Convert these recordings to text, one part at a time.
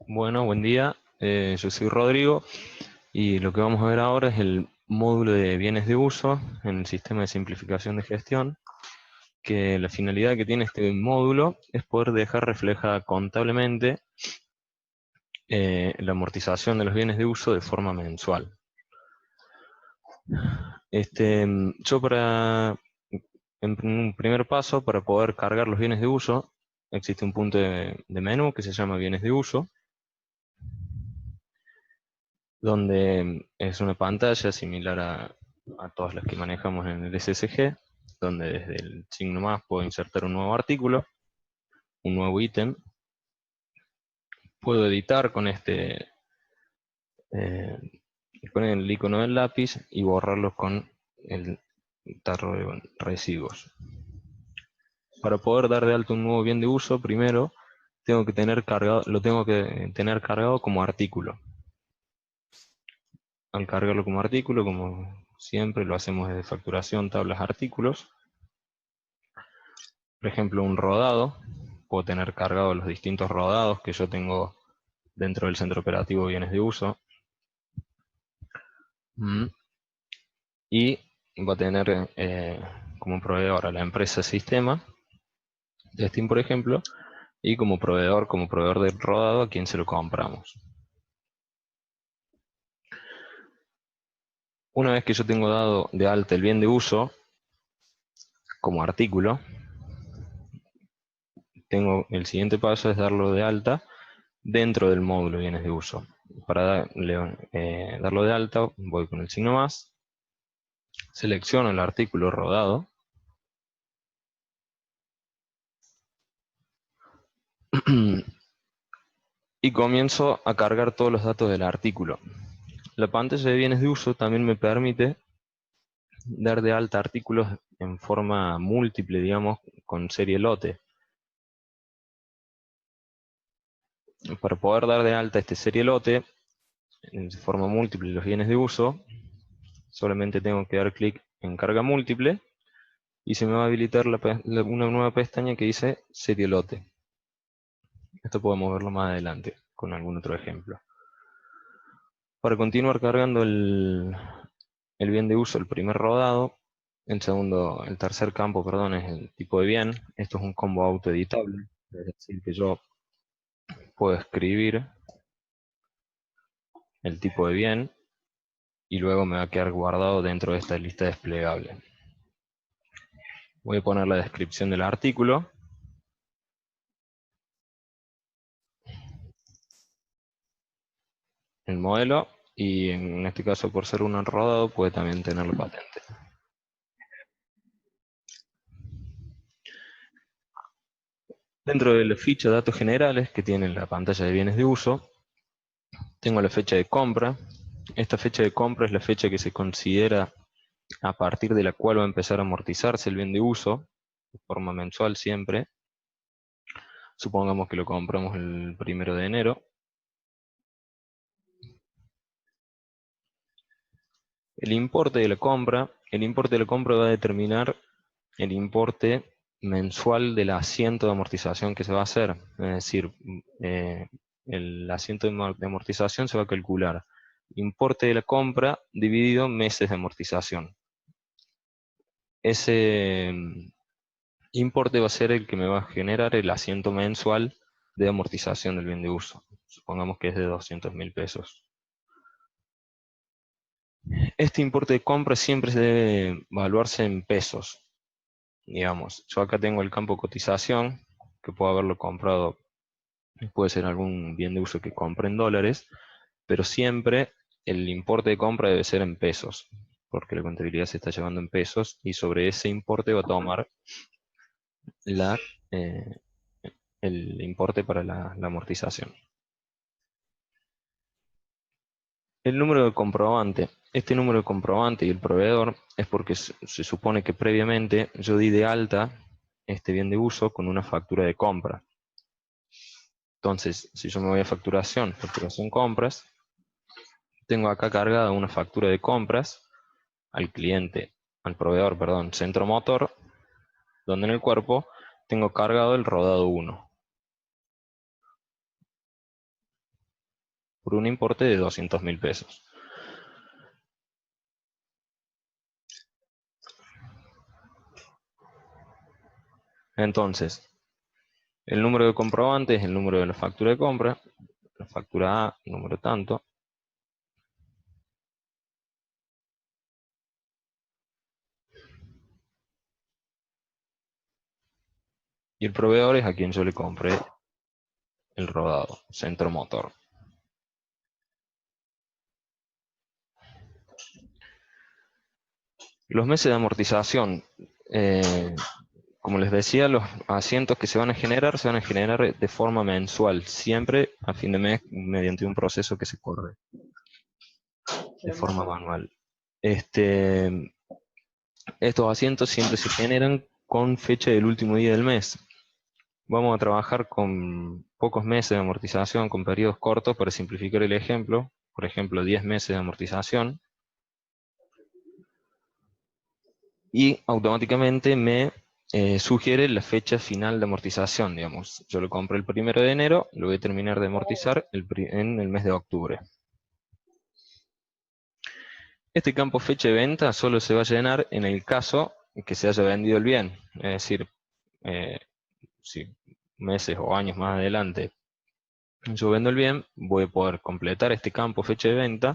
Bueno, buen día. Yo soy Rodrigo y lo que vamos a ver ahora es el módulo de bienes de uso en el sistema de simplificación de gestión, que la finalidad que tiene este módulo es poder dejar reflejada contablemente la amortización de los bienes de uso de forma mensual. Yo en un primer paso, para poder cargar los bienes de uso, existe un punto de menú que se llama bienes de uso, donde es una pantalla similar a todas las que manejamos en el SSG, donde desde el signo más puedo insertar un nuevo artículo, un nuevo ítem, puedo editar eh, con el icono del lápiz y borrarlos con el tarro de residuos. Para poder dar de alta un nuevo bien de uso, primero lo tengo que tener cargado como artículo. Al cargarlo como artículo, como siempre lo hacemos desde facturación, tablas, artículos. Por ejemplo, un rodado, puedo tener cargado los distintos rodados que yo tengo dentro del centro operativo bienes de uso. Y va a tener como proveedor a la empresa sistema de Steam, por ejemplo, y como proveedor del rodado a quien se lo compramos. Una vez que yo tengo dado de alta el bien de uso como artículo, el siguiente paso es darlo de alta dentro del módulo bienes de uso. Para darlo de alta, voy con el signo más, selecciono el artículo rodado y comienzo a cargar todos los datos del artículo. La pantalla de bienes de uso también me permite dar de alta artículos en forma múltiple, digamos, con serie lote. Para poder dar de alta este serie lote en forma múltiple los bienes de uso, solamente tengo que dar clic en carga múltiple y se me va a habilitar una nueva pestaña que dice serie lote. Esto podemos verlo más adelante con algún otro ejemplo. Para continuar cargando el bien de uso, el primer rodado, el tercer campo, perdón, es el tipo de bien. Esto es un combo autoeditable, es decir, que yo puedo escribir el tipo de bien y luego me va a quedar guardado dentro de esta lista desplegable. Voy a poner la descripción del artículo. El modelo, y en este caso, por ser un rodado, puede también tener la patente. Dentro de la ficha de datos generales que tiene la pantalla de bienes de uso, tengo la fecha de compra. Esta fecha de compra es la fecha que se considera a partir de la cual va a empezar a amortizarse el bien de uso, de forma mensual siempre. Supongamos que lo compramos el 1 de enero. El importe de la compra va a determinar el importe mensual del asiento de amortización que se va a hacer. Es decir, el asiento de amortización se va a calcular importe de la compra dividido meses de amortización. Ese importe va a ser el que me va a generar el asiento mensual de amortización del bien de uso. Supongamos que es de 200.000 pesos. Este importe de compra siempre se debe evaluarse en pesos. Digamos, yo acá tengo el campo cotización, que puedo haberlo comprado, puede ser algún bien de uso que compre en dólares, pero siempre el importe de compra debe ser en pesos, porque la contabilidad se está llevando en pesos y sobre ese importe va a tomar eh, el importe para la amortización. El número de comprobante. Este número de comprobante y el proveedor es porque se supone que previamente yo di de alta este bien de uso con una factura de compra. Entonces, si yo me voy a facturación compras, tengo acá cargada una factura de compras al proveedor, perdón, centro motor, donde en el cuerpo tengo cargado el rodado 1. por un importe de 200.000 pesos. Entonces, el número de comprobante es el número de la factura de compra, la factura A, número tanto. Y el proveedor es a quien yo le compré el rodado, centro motor. Los meses de amortización, como les decía, los asientos que se van a generar de forma mensual, siempre a fin de mes, mediante un proceso que se corre de forma manual. Estos asientos siempre se generan con fecha del último día del mes. Vamos a trabajar con pocos meses de amortización, con periodos cortos, para simplificar el ejemplo. Por ejemplo, 10 meses de amortización. Y automáticamente me sugiere la fecha final de amortización, digamos. Yo lo compré el 1 de enero, lo voy a terminar de amortizar en el mes de octubre. Este campo fecha de venta solo se va a llenar en el caso que se haya vendido el bien. Es decir, si meses o años más adelante yo vendo el bien, voy a poder completar este campo fecha de venta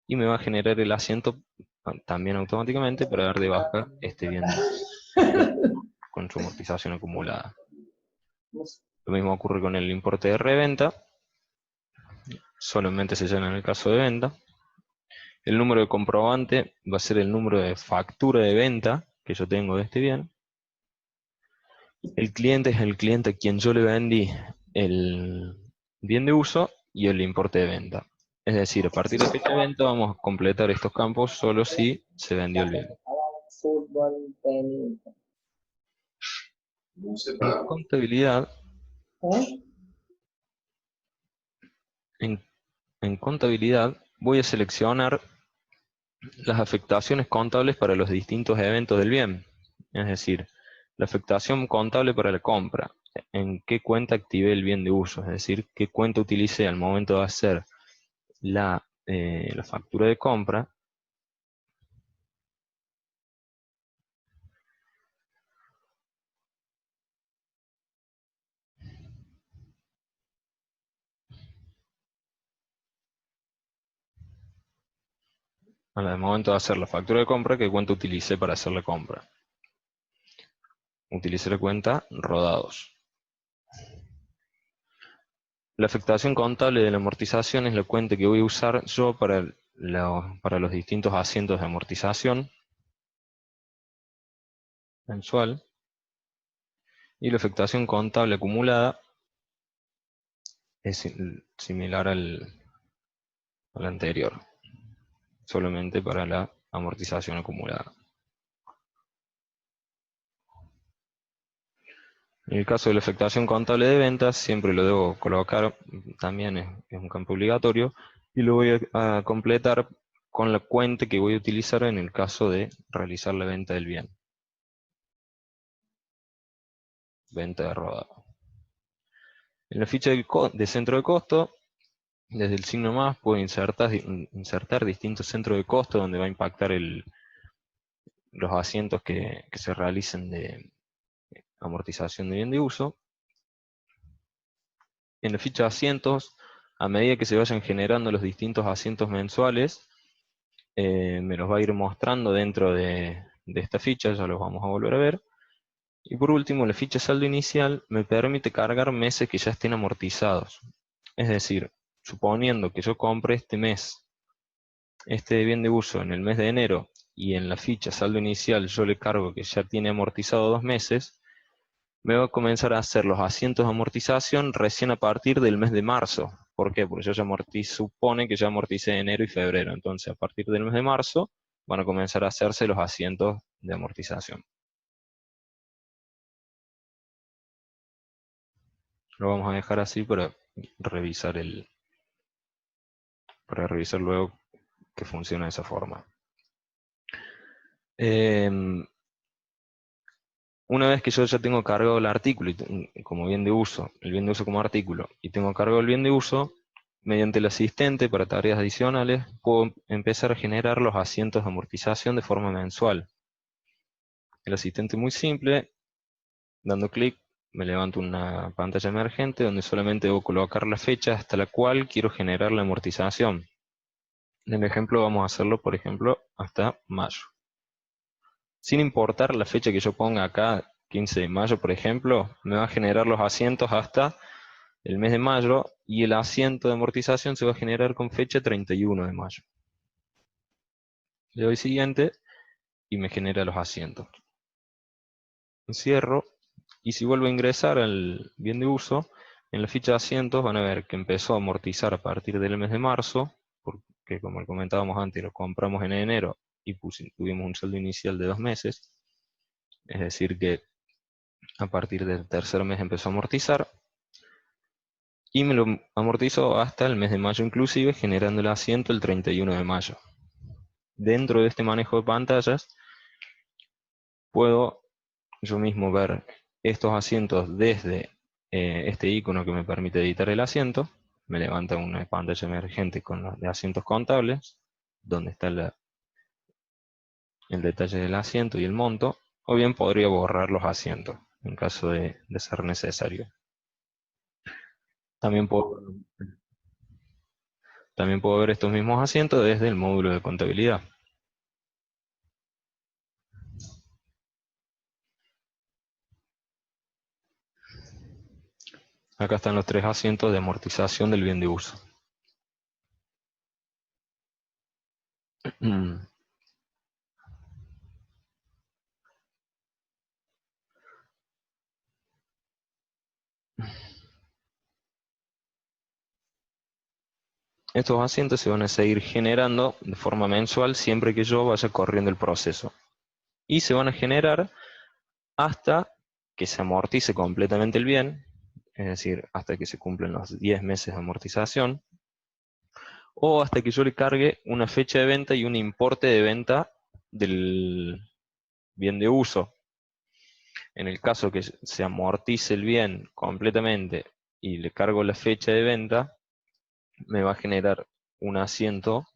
y me va a generar el asiento también automáticamente para dar de baja este bien con su amortización acumulada. Lo mismo ocurre con el importe de reventa, solamente se llena en el caso de venta. El número de comprobante va a ser el número de factura de venta que yo tengo de este bien. El cliente es el cliente a quien yo le vendí el bien de uso y el importe de venta. Es decir, a partir de fecha de venta vamos a completar estos campos solo si se vendió el bien. En contabilidad, en contabilidad voy a seleccionar las afectaciones contables para los distintos eventos del bien. Es decir, la afectación contable para la compra, en qué cuenta activé el bien de uso, es decir, qué cuenta utilicé al momento de hacer la factura de compra. Al momento de hacer la factura de compra, qué cuenta utilicé para hacer la compra. Utilicé la cuenta rodados. La afectación contable de la amortización es la cuenta que voy a usar yo para los distintos asientos de amortización mensual. Y la afectación contable acumulada es similar al anterior, solamente para la amortización acumulada. En el caso de la afectación contable de ventas, siempre lo debo colocar, también es un campo obligatorio, y lo voy a completar con la cuenta que voy a utilizar en el caso de realizar la venta del bien. Venta de rodado. En la ficha de centro de costo, desde el signo más puedo insertar distintos centros de costo donde va a impactar los asientos que se realicen de amortización de bien de uso. En la ficha de asientos, a medida que se vayan generando los distintos asientos mensuales, me los va a ir mostrando dentro de esta ficha, ya los vamos a volver a ver. Y por último, la ficha saldo inicial me permite cargar meses que ya estén amortizados. Es decir, suponiendo que yo compre este mes, este bien de uso en el mes de enero, y en la ficha saldo inicial yo le cargo que ya tiene amortizado 2 meses, me va a comenzar a hacer los asientos de amortización recién a partir del mes de marzo. ¿Por qué? Porque yo ya supone que ya amorticé enero y febrero. Entonces, a partir del mes de marzo, van a comenzar a hacerse los asientos de amortización. Lo vamos a dejar así para revisar luego que funciona de esa forma. Una vez que yo ya tengo cargado el artículo como bien de uso, el bien de uso como artículo, y tengo cargado el bien de uso, Mediante el asistente para tareas adicionales, puedo empezar a generar los asientos de amortización de forma mensual. El asistente es muy simple, dando clic me levanto una pantalla emergente donde solamente debo colocar la fecha hasta la cual quiero generar la amortización. En el ejemplo vamos a hacerlo, por ejemplo, hasta mayo. Sin importar la fecha que yo ponga acá, 15 de mayo, por ejemplo, me va a generar los asientos hasta el mes de mayo y el asiento de amortización se va a generar con fecha 31 de mayo. Le doy siguiente y me genera los asientos. Cierro y si vuelvo a ingresar al bien de uso, en la ficha de asientos van a ver que empezó a amortizar a partir del mes de marzo, porque como comentábamos antes, lo compramos en enero y tuvimos un saldo inicial de 2 meses, es decir que a partir del tercer mes empezó a amortizar, y me lo amortizó hasta el mes de mayo inclusive, generando el asiento el 31 de mayo. Dentro de este manejo de pantallas, puedo yo mismo ver estos asientos desde este icono que me permite editar el asiento. Me levanta una pantalla emergente con los de asientos contables, donde está el detalle del asiento y el monto, o bien podría borrar los asientos, en caso de ser necesario. También puedo ver estos mismos asientos desde el módulo de contabilidad. Acá están los 3 asientos de amortización del bien de uso. Estos asientos se van a seguir generando de forma mensual siempre que yo vaya corriendo el proceso. Y se van a generar hasta que se amortice completamente el bien, es decir, hasta que se cumplen los 10 meses de amortización, o hasta que yo le cargue una fecha de venta y un importe de venta del bien de uso. En el caso que se amortice el bien completamente y le cargo la fecha de venta, me va a generar un asiento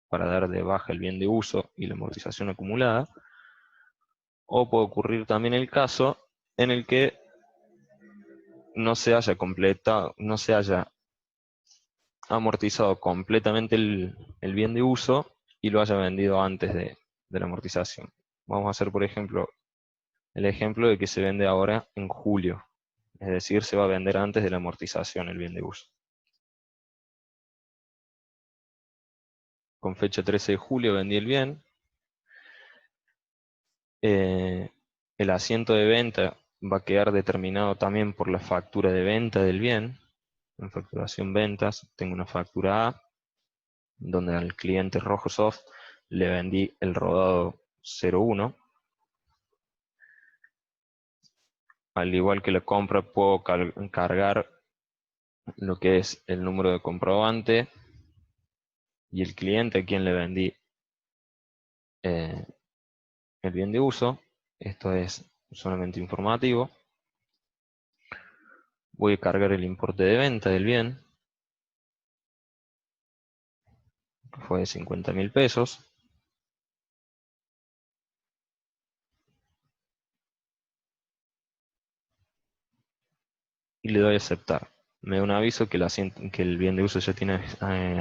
para dar de baja el bien de uso y la amortización acumulada. O puede ocurrir también el caso en el que no se haya completado, no se haya amortizado completamente el bien de uso y lo haya vendido antes de la amortización. Vamos a hacer, por ejemplo, el ejemplo de que se vende ahora en julio. Es decir, se va a vender antes de la amortización el bien de uso. Con fecha 13 de julio vendí el bien. El asiento de venta va a quedar determinado también por la factura de venta del bien. En facturación ventas tengo una factura A, donde al cliente Rojosoft le vendí el rodado 01. Al igual que la compra, puedo cargar lo que es el número de comprobante y el cliente a quien le vendí el bien de uso. Esto es solamente informativo. Voy a cargar el importe de venta del bien, que fue de 50.000 pesos. Y le doy a aceptar. Me da un aviso que el bien de uso ya tiene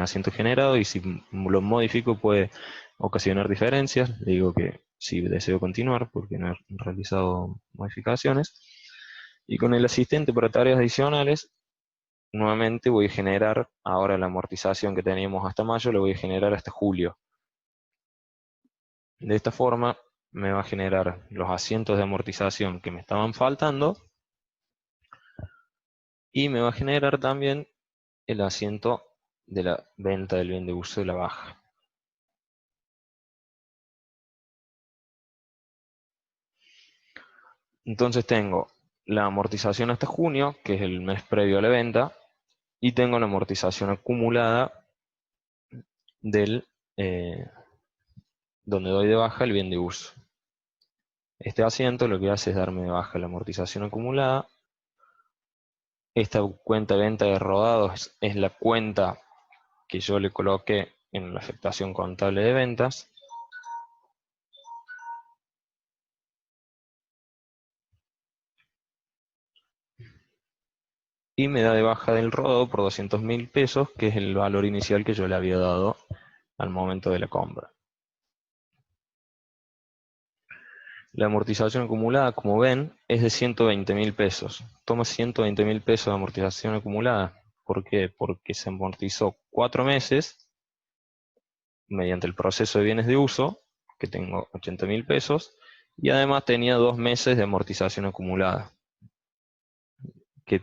asiento generado, y si lo modifico puede ocasionar diferencias. Le digo que sí deseo continuar porque no he realizado modificaciones. Y con el asistente para tareas adicionales, nuevamente voy a generar ahora la amortización que teníamos hasta mayo, la voy a generar hasta julio. De esta forma me va a generar los asientos de amortización que me estaban faltando, y me va a generar también el asiento de la venta del bien de uso de la baja. Entonces tengo la amortización hasta junio, que es el mes previo a la venta, y tengo la amortización acumulada del donde doy de baja el bien de uso. Este asiento lo que hace es darme de baja la amortización acumulada. Esta cuenta de venta de rodados es la cuenta que yo le coloqué en la afectación contable de ventas. Y me da de baja del rodado por 200.000 pesos, que es el valor inicial que yo le había dado al momento de la compra. La amortización acumulada, como ven, es de 120.000 pesos. Toma 120.000 pesos de amortización acumulada. ¿Por qué? Porque se amortizó 4 meses mediante el proceso de bienes de uso, que tengo 80.000 pesos, y además tenía 2 meses de amortización acumulada, que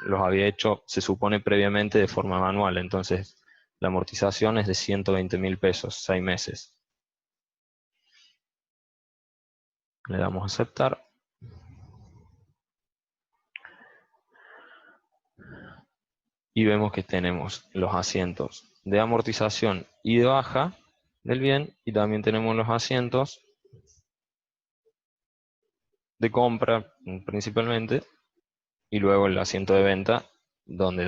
los había hecho, se supone, previamente de forma manual. Entonces, la amortización es de 120.000 pesos, 6 meses. Le damos a aceptar. Y vemos que tenemos los asientos de amortización y de baja del bien, y también tenemos los asientos de compra principalmente, y luego el asiento de venta donde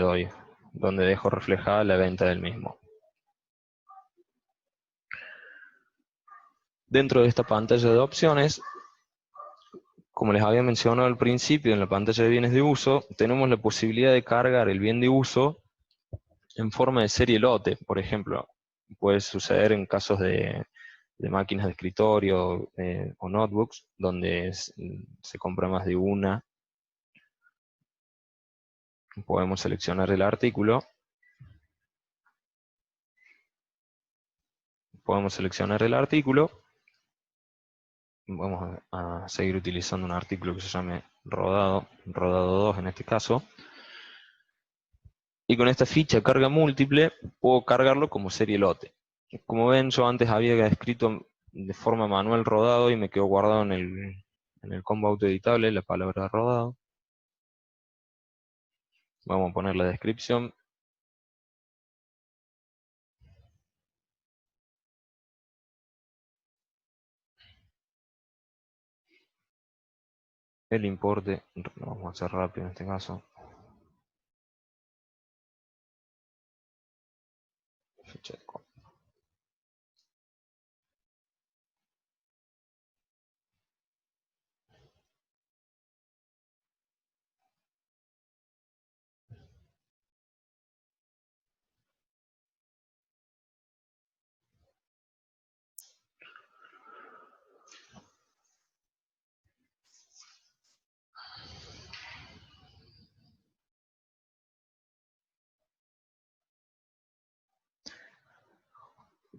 dejo reflejada la venta del mismo. Dentro de esta pantalla de opciones, como les había mencionado al principio, en la pantalla de bienes de uso, tenemos la posibilidad de cargar el bien de uso en forma de serie lote. Por ejemplo, puede suceder en casos de máquinas de escritorio o notebooks, donde se compra más de una. Podemos seleccionar el artículo. Vamos a seguir utilizando un artículo que se llame rodado 2 en este caso. Y con esta ficha carga múltiple, puedo cargarlo como serie lote. Como ven, yo antes había escrito de forma manual rodado y me quedó guardado en el combo autoeditable la palabra rodado. Vamos a poner la descripción. El importe, lo vamos a hacer rápido en este caso. Fecha de compra.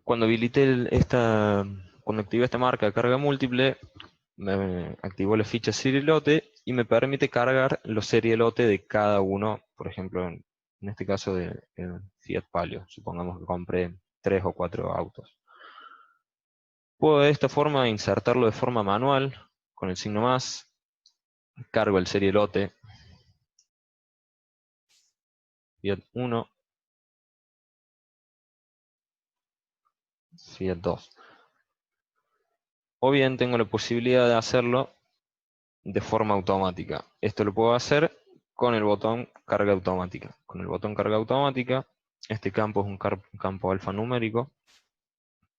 Cuando cuando activé esta marca de carga múltiple, me activó la ficha serie lote y me permite cargar los serie lote de cada uno. Por ejemplo, en este caso del Fiat Palio, supongamos que compré 3 o 4 autos. Puedo de esta forma insertarlo de forma manual con el signo más, cargo el serie lote Fiat 1, Fiat 2. O bien tengo la posibilidad de hacerlo de forma automática. Esto lo puedo hacer con el botón carga automática. Con el botón carga automática, este campo es un campo alfanumérico,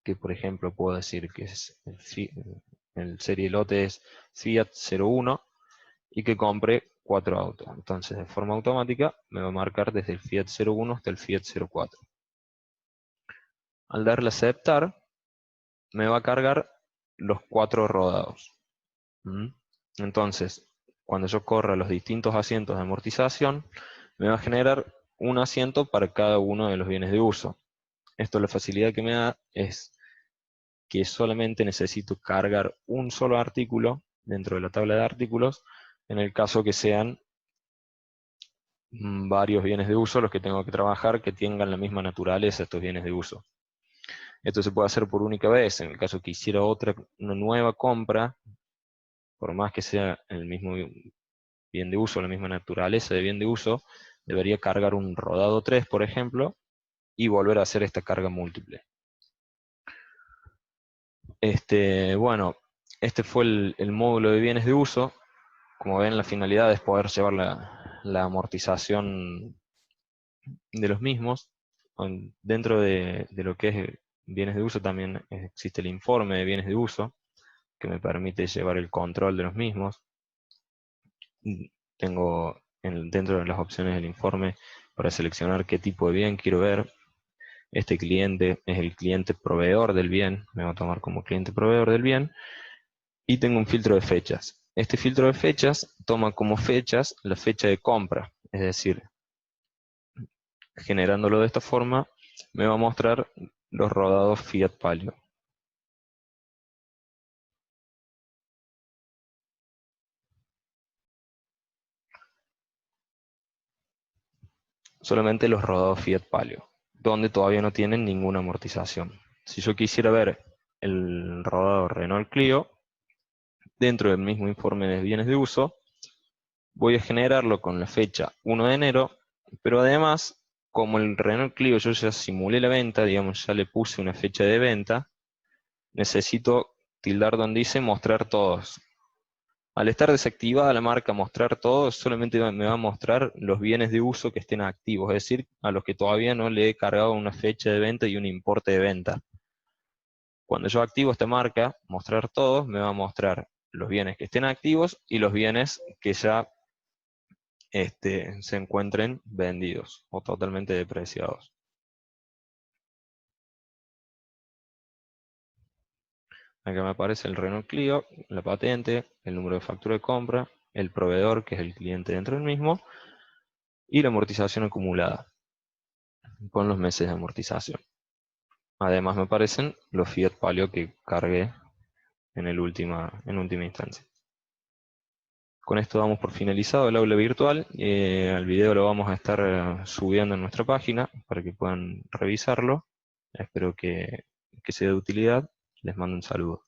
que por ejemplo puedo decir que es el serie lote es Fiat 01 y que compre 4 autos. Entonces, de forma automática me va a marcar desde el Fiat 01 hasta el Fiat 04. Al darle a aceptar, me va a cargar los 4 rodados. Entonces, cuando yo corra los distintos asientos de amortización, me va a generar un asiento para cada uno de los bienes de uso. Esto, la facilidad que me da es que solamente necesito cargar un solo artículo dentro de la tabla de artículos, en el caso que sean varios bienes de uso los que tengo que trabajar que tengan la misma naturaleza estos bienes de uso. Esto se puede hacer por única vez. En el caso que hiciera una nueva compra, por más que sea el mismo bien de uso, la misma naturaleza de bien de uso, debería cargar un rodado 3, por ejemplo, y volver a hacer esta carga múltiple. Bueno, este fue el módulo de bienes de uso. Como ven, la finalidad es poder llevar la amortización de los mismos. dentro de lo que es bienes de uso también existe el informe de bienes de uso, que me permite llevar el control de los mismos. Tengo dentro de las opciones del informe para seleccionar qué tipo de bien quiero ver. Este cliente es el cliente proveedor del bien, me va a tomar como cliente proveedor del bien. Y tengo un filtro de fechas. Este filtro de fechas toma como fechas la fecha de compra, es decir, generándolo de esta forma, me va a mostrar los rodados Fiat Palio. Solamente los rodados Fiat Palio, donde todavía no tienen ninguna amortización. Si yo quisiera ver el rodado Renault Clio, dentro del mismo informe de bienes de uso, voy a generarlo con la fecha 1 de enero, pero además, como el Renault Clio yo ya simulé la venta, digamos, ya le puse una fecha de venta, necesito tildar donde dice mostrar todos. Al estar desactivada la marca mostrar todos, solamente me va a mostrar los bienes de uso que estén activos, es decir, a los que todavía no le he cargado una fecha de venta y un importe de venta. Cuando yo activo esta marca, mostrar todos, me va a mostrar los bienes que estén activos y los bienes que ya se encuentren vendidos o totalmente depreciados. Acá me aparece el Renault Clio, la patente, el número de factura de compra, el proveedor, que es el cliente dentro del mismo, y la amortización acumulada, con los meses de amortización. Además me aparecen los Fiat Palio que cargué en última instancia. Con esto damos por finalizado el aula virtual. El video lo vamos a estar subiendo en nuestra página para que puedan revisarlo. Espero que sea de utilidad. Les mando un saludo.